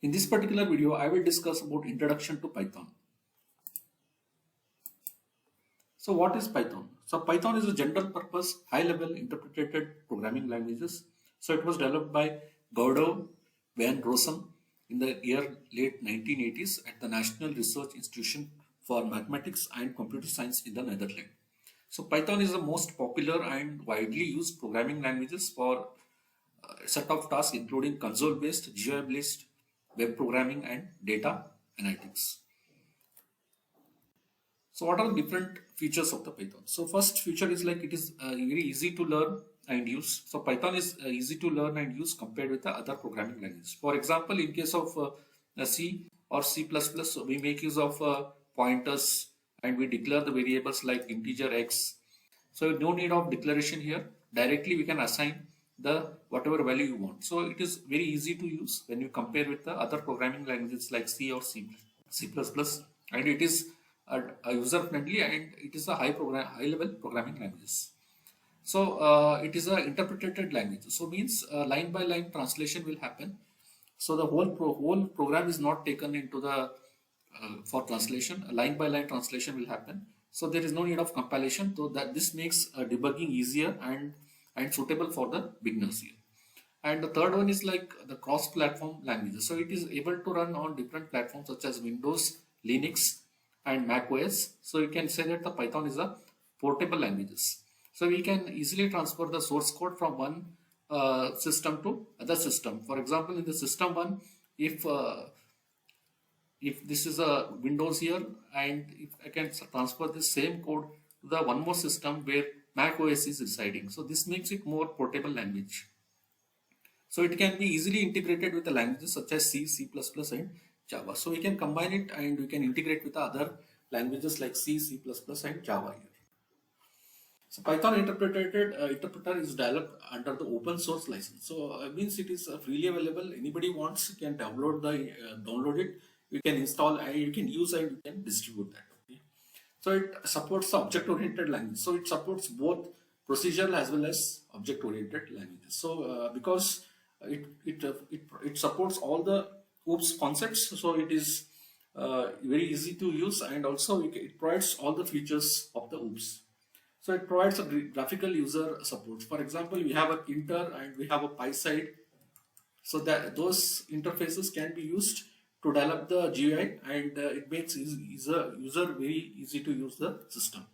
In this particular video, I will discuss about introduction to Python. So what is Python? So Python is a general purpose, high level interpreted programming languages. So it was developed by Gordon van Rossum in the year late 1980s at the National Research Institution for Mathematics and Computer Science in the Netherlands. So Python is the most popular and widely used programming languages for a set of tasks including console-based, GUI-based web programming and data analytics. So what are the different features of the Python? So first feature is like it is very easy to learn and use. So Python is easy to learn and use compared with the other programming languages. For example, in case of C or C++, so we make use of pointers and we declare the variables like integer x. So no need of declaration here. Directly we can assign the whatever value you want. So it is very easy to use when you compare with the other programming languages like C or C++, and it is a user friendly and it is a high level programming languages. So it is a interpreted language. So means line by line translation will happen. So the whole program is not taken into the for translation. A line by line translation will happen. So there is no need of compilation. So that this makes debugging easier and suitable for the beginners here. And the third one is like the cross-platform languages. So it is able to run on different platforms such as Windows, Linux, and Mac OS. So you can say that the Python is a portable languages. So we can easily transfer the source code from one system to other system. For example, in the system one, if this is a Windows here, and if I can transfer the same code to the one more system where Mac OS is residing. So this makes it more portable language. So it can be easily integrated with the languages such as C, C++, and Java. So we can combine it and we can integrate with the other languages like C, C++, and Java here. So Python interpreter is developed under the open source license. So means it is freely available. Anybody wants can download it. You can install and you can use and you can distribute that. Okay. So it supports object-oriented language. So it supports both procedural as well as object-oriented languages. So because it supports all the OOPS concepts, so it is very easy to use, and also it provides all the features of the OOPS. So it provides a graphical user support. For example, we have a Kinter and we have a PySide. So that those interfaces can be used to develop the GUI, and it makes user very easy to use the system.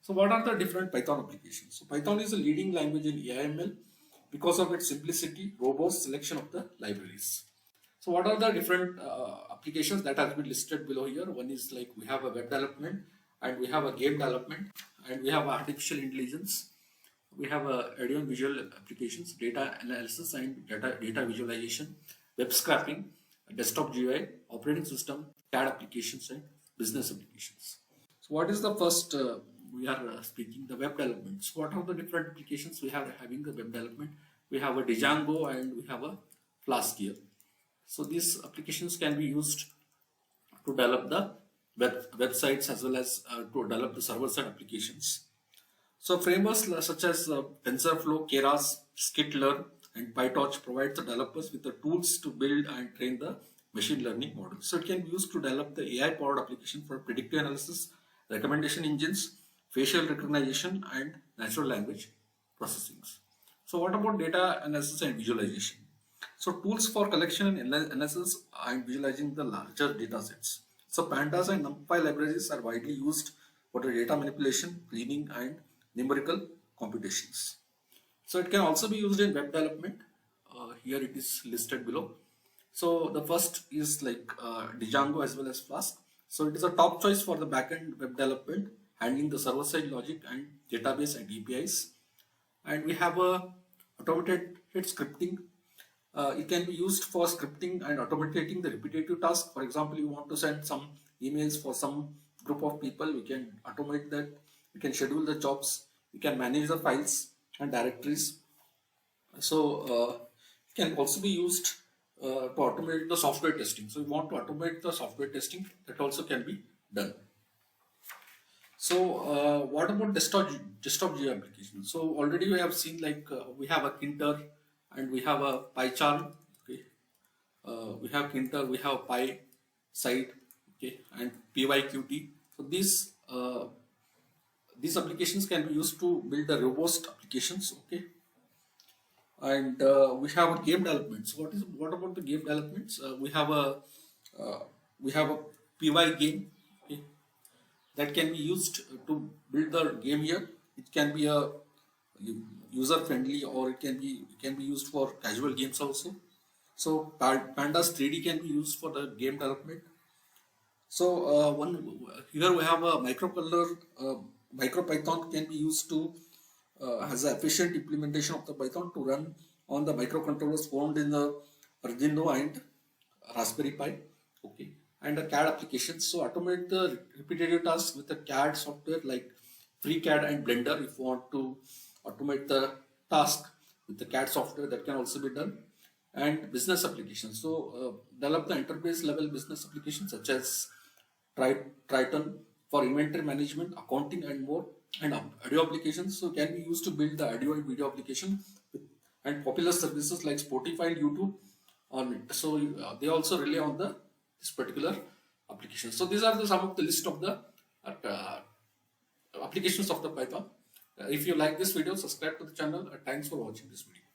So what are the different Python applications? So Python is a leading language in AIML because of its simplicity, robust selection of the libraries. So what are the different applications that have been listed below here? One is like we have a web development, and we have a game development, and we have artificial intelligence. We have audio and visual applications, data analysis and data visualization, web scraping, desktop GUI, operating system, CAD applications, and business applications. So what is the first we are speaking, the web development. So what are the different applications we have having the web development? We have a Django and we have a Flask here. So these applications can be used to develop the websites as well as to develop the server-side applications. So frameworks such as TensorFlow, Keras, Skitlearn, and PyTorch provide the developers with the tools to build and train the machine learning models. So it can be used to develop the AI-powered application for predictive analysis, recommendation engines, facial recognition, and natural language processing. So what about data analysis and visualization? So tools for collection and analysis and visualizing the larger data sets. So pandas and NumPy libraries are widely used for the data manipulation, cleaning, and numerical computations. So it can also be used in web development. Here it is listed below. So the first is like Django as well as Flask. So it is a top choice for the backend web development, handling the server-side logic and database and APIs. And we have a automated scripting. It can be used for scripting and automating the repetitive tasks. For example, you want to send some emails for some group of people, we can automate that. We can schedule the jobs. We can manage the files and directories. So it can also be used to automate the software testing. So you want to automate the software testing, that also can be done. So what about desktop GUI application? So already we have seen like we have a Kinter and we have a PyCharm. Okay. we have Kinter, we have Py site, okay, and PyQt. So these applications can be used to build the robust applications, okay. And we have a game development. So what about the game developments? Uh, we have a Py game, okay, that can be used to build the game here. It can be a user friendly, or it can be used for casual games also. So Pandas 3D can be used for the game development. So one here we have a microcontroller. MicroPython can be used to has an efficient implementation of the Python to run on the microcontrollers found in the Arduino and Raspberry Pi. Okay, and the CAD applications. So automate the repetitive tasks with the CAD software like FreeCAD and Blender. If you want to automate the task with the CAD software, that can also be done. And business applications. So develop the enterprise level business applications such as Triton for inventory management, accounting, and more. And audio applications so can be used to build the audio and video application and popular services like Spotify and YouTube on it. So they also rely on this particular application. So these are some of the list of the uh, applications of the Python. If you like this video, subscribe to the channel. Thanks for watching this video.